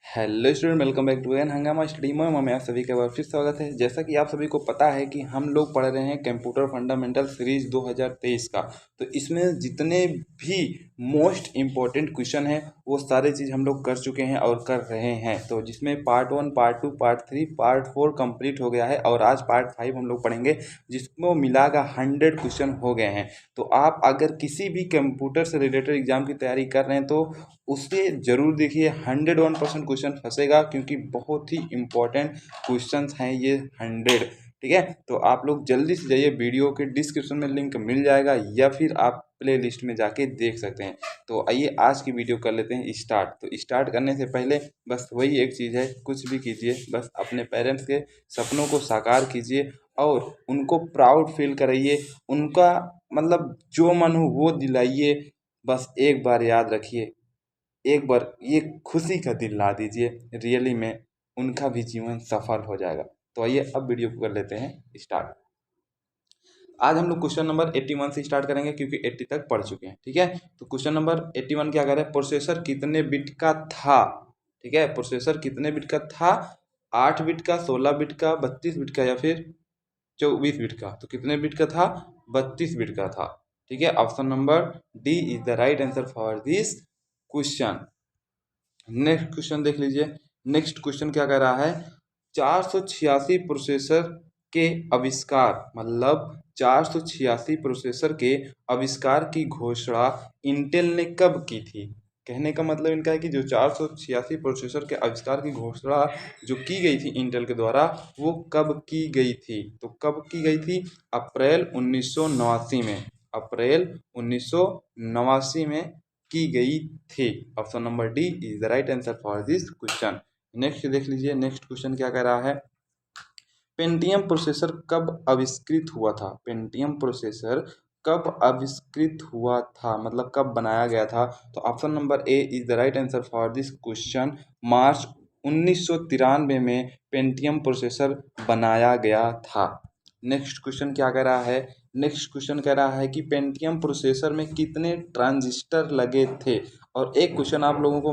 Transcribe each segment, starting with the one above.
Hello student, welcome back to an Hungama study में आप सभी का बार फिर स्वागत है। जैसा कि आप सभी को पता है कि हम लोग पढ़ रहे हैं कंप्यूटर फंडामेंटल सीरीज 2023 का। तो इसमें जितने भी मोस्ट इम्पोर्टेंट क्वेश्चन हैं वो सारे चीज़ हम लोग कर चुके हैं और कर रहे हैं। तो जिसमें part 1, part 2, part 3, part 4 complete हो गया है और आज पार्ट 5 हम लोग पढ़ेंगे, जिसमें मिलाकर 100 क्वेश्चन हो गए हैं। तो आप अगर किसी भी कंप्यूटर से रिलेटेड एग्जाम की तैयारी कर रहे हैं तो उससे ज़रूर देखिए, 101% क्वेश्चन फंसेगा, क्योंकि बहुत ही इम्पोर्टेंट क्वेश्चंस हैं ये 100। ठीक है, तो आप लोग जल्दी से जाइए, वीडियो के डिस्क्रिप्शन में लिंक मिल जाएगा या फिर आप प्ले लिस्ट में जाके देख सकते हैं। तो आइए आज की वीडियो कर लेते हैं स्टार्ट। तो स्टार्ट करने से पहले बस वही एक चीज़ है, कुछ भी कीजिए, बस अपने पेरेंट्स के सपनों को साकार कीजिए और उनको प्राउड फील कराइए, उनका मतलब जो मन हो वो दिलाइए। बस एक बार याद रखिए, एक बार ये खुशी का दिल ला दीजिए, रियली में उनका भी जीवन सफल हो जाएगा। तो आइए अब वीडियो को कर लेते हैं स्टार्ट। आज हम लोग क्वेश्चन नंबर 81 से स्टार्ट करेंगे, क्योंकि 80 तक पढ़ चुके हैं। ठीक है, तो क्वेश्चन नंबर 81 क्या कह रहा है, प्रोसेसर कितने बिट का था। ठीक है, प्रोसेसर कितने बिट का था, 8 बिट का, 16 बिट का, 32 बिट का या फिर 24 बिट का। तो कितने बिट का था, 32 बिट का था। ठीक है, option number D is the right answer for this question. Next question देख लीजिए। नेक्स्ट क्वेश्चन क्या कह रहा है, 486 प्रोसेसर के आविष्कार, मतलब 486 प्रोसेसर के आविष्कार की घोषणा इंटेल ने कब की थी। कहने का मतलब इनका है कि जो 486 प्रोसेसर के आविष्कार की घोषणा जो की गई थी इंटेल के द्वारा, वो कब की गई थी। तो कब की गई थी, अप्रैल 1989 में, अप्रैल 1989 में की गई थी। Option number D is the right answer for this question. Next देख लीजिए, नेक्स्ट क्वेश्चन क्या कह रहा है, पेंटियम प्रोसेसर कब आविष्कृत हुआ था। पेंटियम प्रोसेसर कब आविष्कृत हुआ था, मतलब कब बनाया गया था। तो option number A is the right answer for this question. March 1993 में पेंटियम प्रोसेसर बनाया गया था। नेक्स्ट क्वेश्चन क्या कह रहा है, नेक्स्ट क्वेश्चन कह रहा है कि पेंटियम प्रोसेसर में कितने ट्रांजिस्टर लगे थे। और एक क्वेश्चन आप लोगों को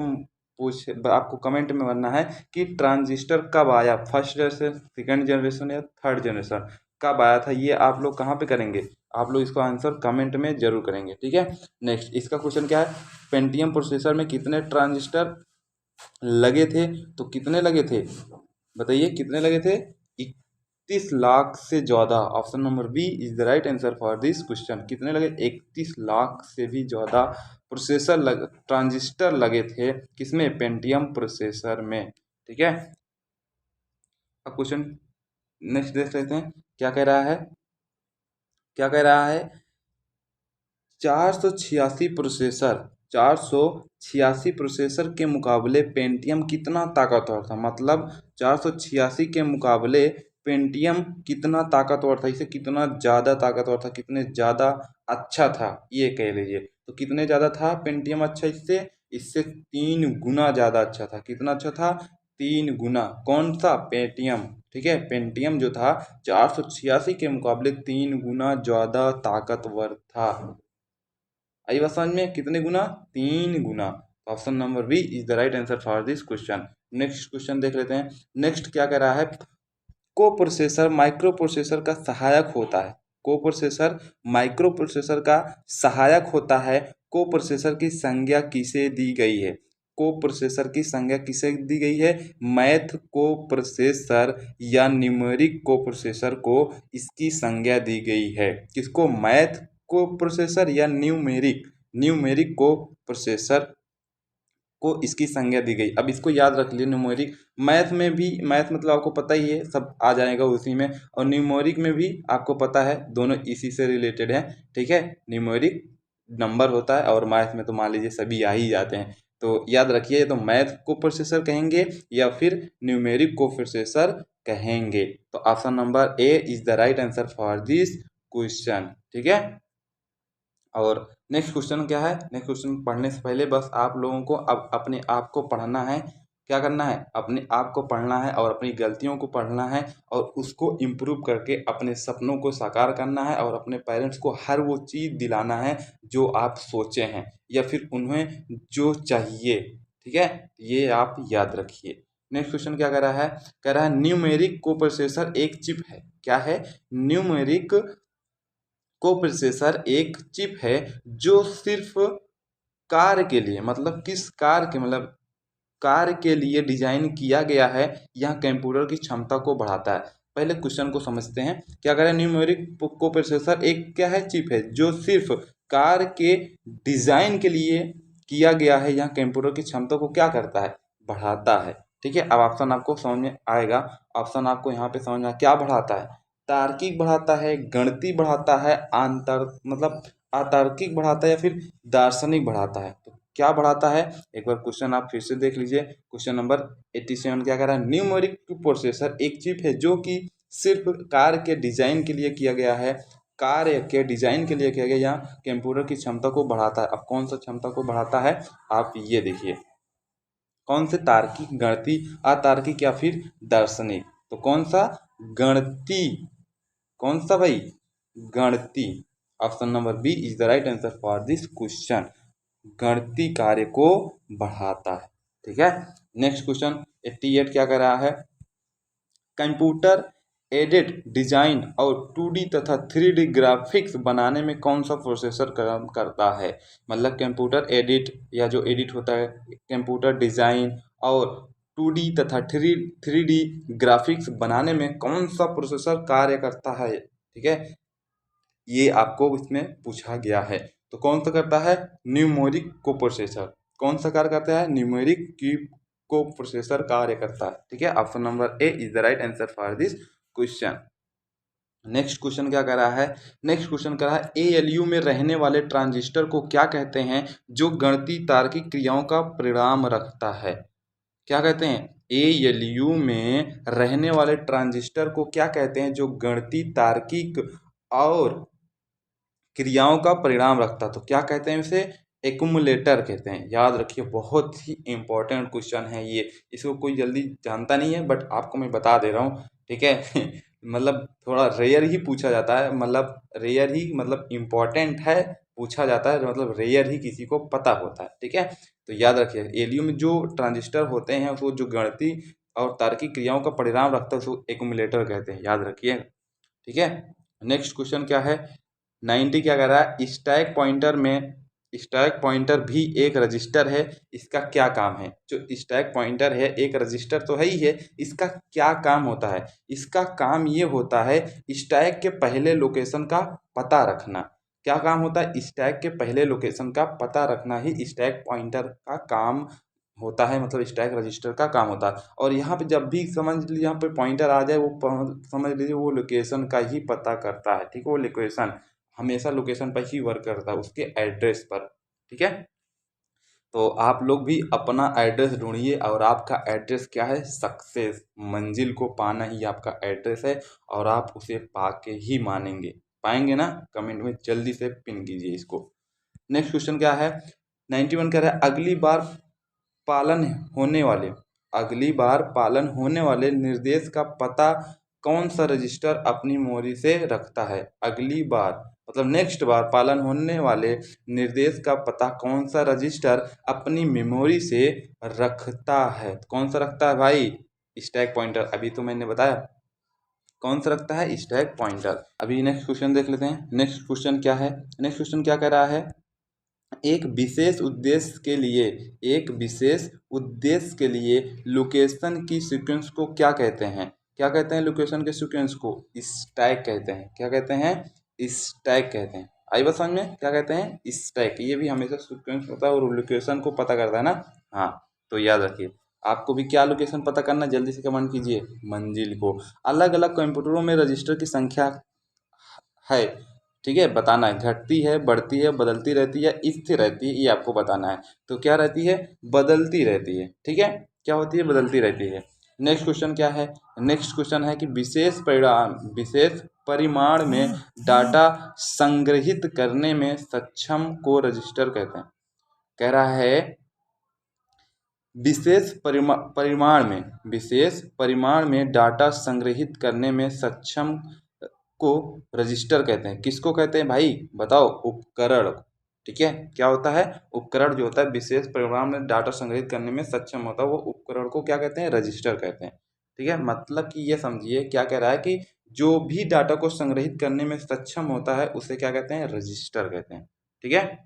आपको कमेंट में करना है कि ट्रांजिस्टर कब आया, फर्स्ट जनरेशन, सेकंड जनरेशन या थर्ड जनरेशन, कब आया था। ये आप लोग कहाँ पे करेंगे, आप लोग इसका आंसर कमेंट में जरूर करेंगे। ठीक है, नेक्स्ट इसका क्वेश्चन क्या है, पेंटियम प्रोसेसर में कितने ट्रांजिस्टर लगे थे। तो कितने लगे थे, बताइए कितने लगे थे, 31 लाख से ज़्यादा। Option number B is the right answer for this question. कितने लगे, 31 लाख से भी ज़्यादा ट्रांजिस्टर लगे थे, किसमें, पेंटियम प्रोसेसर में। ठीक है, अब क्वेश्चन नेक्स्ट देख लेते हैं क्या कह रहा है, क्या कह रहा है, 486 प्रोसेसर, 486 प्रोसेसर के मुकाबले पेंटियम कितना ताकतवर था। मतलब 486 के मुकाबले पेंटियम कितना ताकतवर था, इसे कितना ज़्यादा ताकतवर था, कितने ज़्यादा अच्छा था, ये कह लीजिए। तो कितने ज़्यादा था पेंटियम अच्छा, इससे इससे 3 गुना ज़्यादा अच्छा था। कितना अच्छा था, 3 गुना। कौन सा, पेंटियम। ठीक है, पेंटियम जो था 486 के मुकाबले 3 गुना ज़्यादा ताकतवर था। आई बात समझ में, कितने गुना, 3 गुना। Option number B is the right answer for this question. Next question देख लेते हैं। नेक्स्ट क्या कह रहा है, को प्रोसेसर माइक्रो प्रोसेसर का सहायक होता है। को प्रोसेसर माइक्रो प्रोसेसर का सहायक होता है। को प्रोसेसर की संज्ञा किसे दी गई है। को प्रोसेसर की संज्ञा किसे दी गई है, मैथ को प्रोसेसर या न्यूमेरिक को प्रोसेसर को इसकी संज्ञा दी गई है। किसको, मैथ को प्रोसेसर या न्यूमेरिक, न्यूमेरिक को प्रोसेसर को इसकी संज्ञा दी गई। अब इसको याद रख लिए, न्यूमेरिक, मैथ में भी, मैथ मतलब आपको पता ही है, सब आ जाएगा उसी में, और न्यूमेरिक में भी आपको पता है, दोनों इसी से रिलेटेड है। ठीक है, न्यूमेरिक नंबर होता है और मैथ में तो मान लीजिए सभी आ ही जाते हैं। तो याद रखिए, तो मैथ को प्रोसेसर कहेंगे या फिर न्यूमेरिक को प्रोसेसर कहेंगे। तो option number A is the right answer for this question. ठीक है, और नेक्स्ट क्वेश्चन क्या है, नेक्स्ट क्वेश्चन पढ़ने से पहले बस आप लोगों को अब अपने आप को पढ़ना है। क्या करना है, अपने आप को पढ़ना है और अपनी गलतियों को पढ़ना है और उसको इम्प्रूव करके अपने सपनों को साकार करना है और अपने पेरेंट्स को हर वो चीज़ दिलाना है जो आप सोचे हैं या फिर उन्हें जो चाहिए। ठीक है, ये आप याद रखिए। नेक्स्ट क्वेश्चन क्या कह रहा है, कह रहा है न्यूमेरिक को प्रोसेसर एक चिप है। क्या है, न्यूमेरिक को प्रोसेसर एक चिप है जो सिर्फ कार्य के लिए, मतलब किस कार्य के, मतलब कार्य के लिए डिजाइन किया गया है, यह कंप्यूटर की क्षमता को बढ़ाता है। पहले क्वेश्चन को समझते हैं। क्या कह रहा है, न्यूमेरिक को प्रोसेसर एक क्या है, चिप है जो सिर्फ कार्य के डिजाइन के लिए किया गया है, यह कंप्यूटर की क्षमता को क्या करता है, बढ़ाता है। ठीक है, अब ऑप्शन आपको समझ में आएगा। ऑप्शन आपको यहाँ पे समझ में क्या बढ़ाता है, तार्किक बढ़ाता है, गणितीय बढ़ाता है, आंतर मतलब अतार्किक बढ़ाता है, या फिर दार्शनिक बढ़ाता है। तो क्या बढ़ाता है, एक बार क्वेश्चन आप फिर से देख लीजिए। क्वेश्चन नंबर 87 क्या कह रहा है, न्यूमेरिक प्रोसेसर एक चिप है जो कि सिर्फ कार के डिजाइन के लिए किया गया है, कार्य के डिजाइन के लिए किया गया, यहाँ कंप्यूटर की क्षमता को बढ़ाता है। अब कौन सा क्षमता को बढ़ाता है, आप ये देखिए, कौन से, तार्किक, गणितीय, अतार्किक या फिर दार्शनिक। तो कौन सा, गणितीय, कौन सा भाई, गणितीय। Option number B is the right answer for this question, गणितीय कार्य को बढ़ाता है। ठीक है, नेक्स्ट क्वेश्चन 88 क्या कर रहा है, कंप्यूटर एडेड डिजाइन और 2D तथा 3D ग्राफिक्स बनाने में कौन सा प्रोसेसर काम करता है। मतलब कंप्यूटर एडिट या जो एडिट होता है, कंप्यूटर डिजाइन और 2D तथा 3D ग्राफिक्स बनाने में कौन सा प्रोसेसर कार्य करता है। ठीक है, ये आपको इसमें पूछा गया है। तो कौन सा करता है, न्यूमेरिक को प्रोसेसर। कौन सा कार्य करता है, न्यूमेरिक की को प्रोसेसर कार्य करता है। ठीक है, option number A is the right answer for this question. Next question क्या कर रहा है, नेक्स्ट क्वेश्चन कर रहा है एएलयू में रहने वाले ट्रांजिस्टर को क्या कहते हैं जो गणितीय तार्किक क्रियाओं का परिणाम रखता है। क्या कहते हैं, एएलयू में रहने वाले ट्रांजिस्टर को क्या कहते हैं जो गणितीय तार्किक और क्रियाओं का परिणाम रखता, तो क्या कहते हैं इसे, एक्यूमुलेटर कहते हैं। याद रखिए, बहुत ही इंपॉर्टेंट क्वेश्चन है ये, इसको कोई जल्दी जानता नहीं है, बट आपको मैं बता दे रहा हूँ। ठीक है मतलब थोड़ा रेयर ही पूछा जाता है, मतलब रेयर ही, मतलब इम्पोर्टेंट है, पूछा जाता है, मतलब रेयर ही किसी को पता होता है। ठीक है, तो याद रखिए, एलयू में जो ट्रांजिस्टर होते हैं उसको जो गणितीय और तार्किक क्रियाओं का परिणाम रखता है उसको एक्यूमुलेटर कहते हैं, याद रखिए। ठीक है, नेक्स्ट क्वेश्चन क्या है, 90 क्या कह रहा है, स्टैक पॉइंटर में, स्टैक पॉइंटर भी एक रजिस्टर है, इसका क्या काम है। जो स्टैक पॉइंटर है एक रजिस्टर तो है ही है, इसका क्या काम होता है, इसका काम ये होता है स्टैक के पहले लोकेशन का पता रखना। क्या काम होता है, स्टैक के पहले लोकेशन का पता रखना ही स्टैक पॉइंटर का काम होता है, मतलब स्टैक रजिस्टर का काम होता है। और यहाँ पे जब भी समझ लीजिए यहाँ पे पॉइंटर आ जाए, वो समझ लीजिए वो लोकेशन का ही पता करता है। ठीक है, वो लोकेशन हमेशा लोकेशन पर ही वर्क करता है, उसके एड्रेस पर। ठीक है, तो आप लोग भी अपना एड्रेस ढूंढिए, और आपका एड्रेस क्या है, सक्सेस, मंजिल को पाना ही आपका एड्रेस है, और आप उसे पाके ही मानेंगे, पाएंगे ना, कमेंट में जल्दी से पिन कीजिए इसको। नेक्स्ट क्वेश्चन क्या है, 91 कह रहा है पालन होने वाले अगली बार पालन होने वाले निर्देश का पता कौन सा रजिस्टर अपनी मेमोरी से रखता है। अगली बार मतलब नेक्स्ट बार पालन होने वाले निर्देश का पता कौन सा रजिस्टर अपनी मेमोरी से रखता है। कौन सा रखता है भाई, स्टैक पॉइंटर, अभी तो मैंने बताया कौन सा रखता है, स्टैक पॉइंटर। अभी नेक्स्ट क्वेश्चन देख लेते हैं। नेक्स्ट क्वेश्चन क्या है, नेक्स्ट क्वेश्चन क्या कह रहा है, एक विशेष उद्देश्य के लिए, एक विशेष उद्देश्य के लिए लोकेशन की सीक्वेंस को क्या कहते हैं। क्या कहते हैं लोकेशन के सीक्वेंस को, स्टैक कहते हैं। क्या कहते हैं, स्टैक कहते हैं। आई बात समझ में, क्या कहते हैं, स्टैक। ये भी हमेशा सीक्वेंस होता है और लोकेशन को पता करता है ना। हाँ, तो याद रखिए, आपको भी क्या लोकेशन पता करना, जल्दी से कमेंट कीजिए, मंजिल को। अलग अलग कंप्यूटरों में रजिस्टर की संख्या है, ठीक है, बताना है, घटती है, बढ़ती है, बदलती रहती है, स्थिर रहती है, ये आपको बताना है। तो क्या रहती है, बदलती रहती है। ठीक है, क्या होती है, बदलती रहती है। नेक्स्ट क्वेश्चन क्या है, नेक्स्ट क्वेश्चन है कि विशेष परिमाण में डाटा संग्रहित करने में सक्षम को रजिस्टर कहते हैं। कह रहा है विशेष परिमाण में डाटा संग्रहित करने में सक्षम को रजिस्टर कहते हैं। किसको कहते हैं भाई, बताओ, उपकरण, ठीक है, क्या होता है, उपकरण जो होता है विशेष प्रोग्राम में डाटा संग्रहित करने में सक्षम होता है, वो उपकरण को क्या कहते हैं, रजिस्टर कहते हैं। ठीक है, मतलब कि ये समझिए क्या कह रहा है कि जो भी डाटा को संग्रहित करने में सक्षम होता है उसे क्या कहते हैं, रजिस्टर कहते हैं। ठीक है,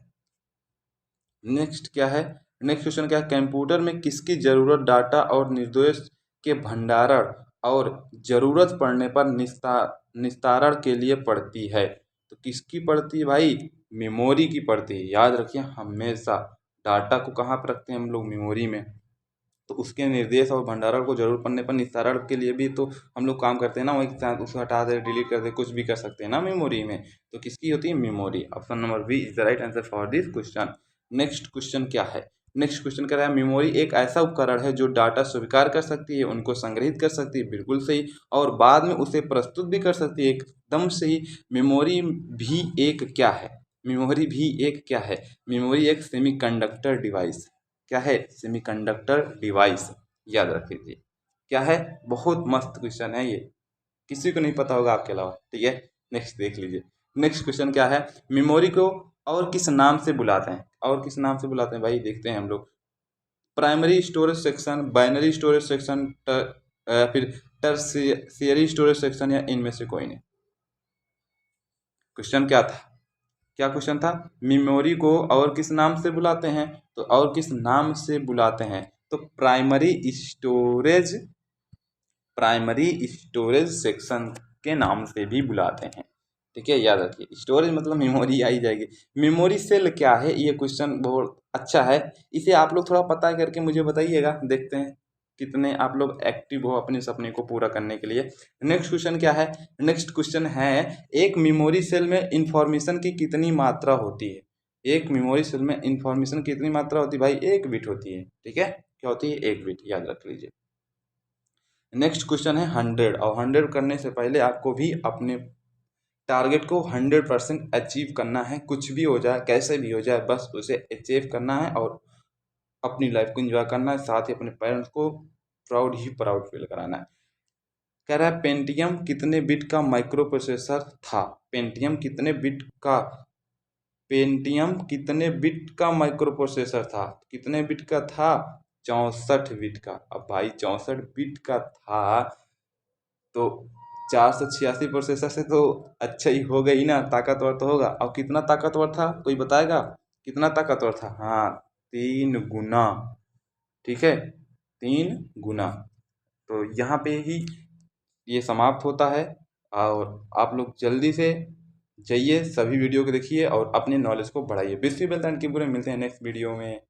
नेक्स्ट क्या है, नेक्स्ट क्वेश्चन क्या है, कंप्यूटर में किसकी जरूरत डाटा और निर्देश के भंडारण और जरूरत पड़ने पर निस्तारण के लिए पड़ती है। तो किसकी पड़ती है भाई, मेमोरी की पड़ती है। याद रखिए हमेशा डाटा को कहाँ पर रखते हैं हम लोग, मेमोरी में। तो उसके निर्देश और भंडारण को जरूरत पड़ने पर निस्तारण के लिए भी तो हम लोग काम करते हैं ना, वही साथ उसको हटा दे, डिलीट कर दे, कुछ भी कर सकते हैं ना मेमोरी में। तो किसकी होती है, memory. Option number B is the right answer for this question. Next question क्या है, नेक्स्ट क्वेश्चन कह रहा है मेमोरी एक ऐसा उपकरण है जो डाटा स्वीकार कर सकती है, उनको संग्रहित कर सकती है, बिल्कुल सही, और बाद में उसे प्रस्तुत भी कर सकती है, एकदम सही। मेमोरी भी एक क्या है, मेमोरी भी एक क्या है, मेमोरी एक सेमीकंडक्टर डिवाइस। क्या है, सेमीकंडक्टर डिवाइस। याद रख लीजिए क्या है, बहुत मस्त क्वेश्चन है ये, किसी को नहीं पता होगा आपके अलावा। ठीक है, नेक्स्ट देख लीजिए, नेक्स्ट क्वेश्चन क्या है, मेमोरी को और किस नाम से बुलाते हैं, और किस नाम से बुलाते हैं भाई, देखते हैं हम लोग। Primary storage section, binary storage section, फिर टर्शियरी स्टोरेज सेक्शन, या इनमें से कोई नहीं। क्वेश्चन क्या था, क्या क्वेश्चन था, मेमोरी को और किस नाम से बुलाते हैं, तो और किस नाम से बुलाते हैं, तो प्राइमरी स्टोरेज सेक्शन के नाम से भी बुलाते हैं। ठीक है, याद रखिए स्टोरेज मतलब मेमोरी आई जाएगी। मेमोरी सेल क्या है, ये क्वेश्चन बहुत अच्छा है, इसे आप लोग थोड़ा पता करके मुझे बताइएगा, देखते हैं कितने आप लोग एक्टिव हो अपने सपने को पूरा करने के लिए। नेक्स्ट क्वेश्चन क्या है, नेक्स्ट क्वेश्चन है एक मेमोरी सेल में इंफॉर्मेशन की कितनी मात्रा होती है, एक मेमोरी सेल में इंफॉर्मेशन की कितनी मात्रा होती है भाई, 1 बिट होती है। ठीक है, क्या होती है, 1 बिट, याद रख लीजिए। नेक्स्ट क्वेश्चन है 100, और 100 करने से पहले आपको भी अपने टारगेट को 100% अचीव करना है, कुछ भी हो जाए कैसे भी हो जाए, बस उसे अचीव करना है और अपनी लाइफ को एंजॉय करना है, साथ ही अपने पेरेंट्स को प्राउड फील कराना है। कह रहा है पेंटियम कितने बिट का माइक्रो प्रोसेसर था, पेंटियम कितने बिट का, पेंटियम कितने बिट का माइक्रो प्रोसेसर था, कितने बिट का था, 64 बिट का। अब भाई 64 बिट का था तो 486 प्रोसेसर से तो अच्छा ही होगा ही ना, ताकतवर तो होगा। और कितना ताकतवर था, कोई बताएगा कितना ताकतवर था, हाँ 3 गुना। ठीक है, 3 गुना। तो यहाँ पे ही ये समाप्त होता है, और आप लोग जल्दी से जाइए, सभी वीडियो को देखिए और अपने नॉलेज को बढ़ाइए। विश्व वेल्थ एंड कीपुर में मिलते हैं नेक्स्ट वीडियो में।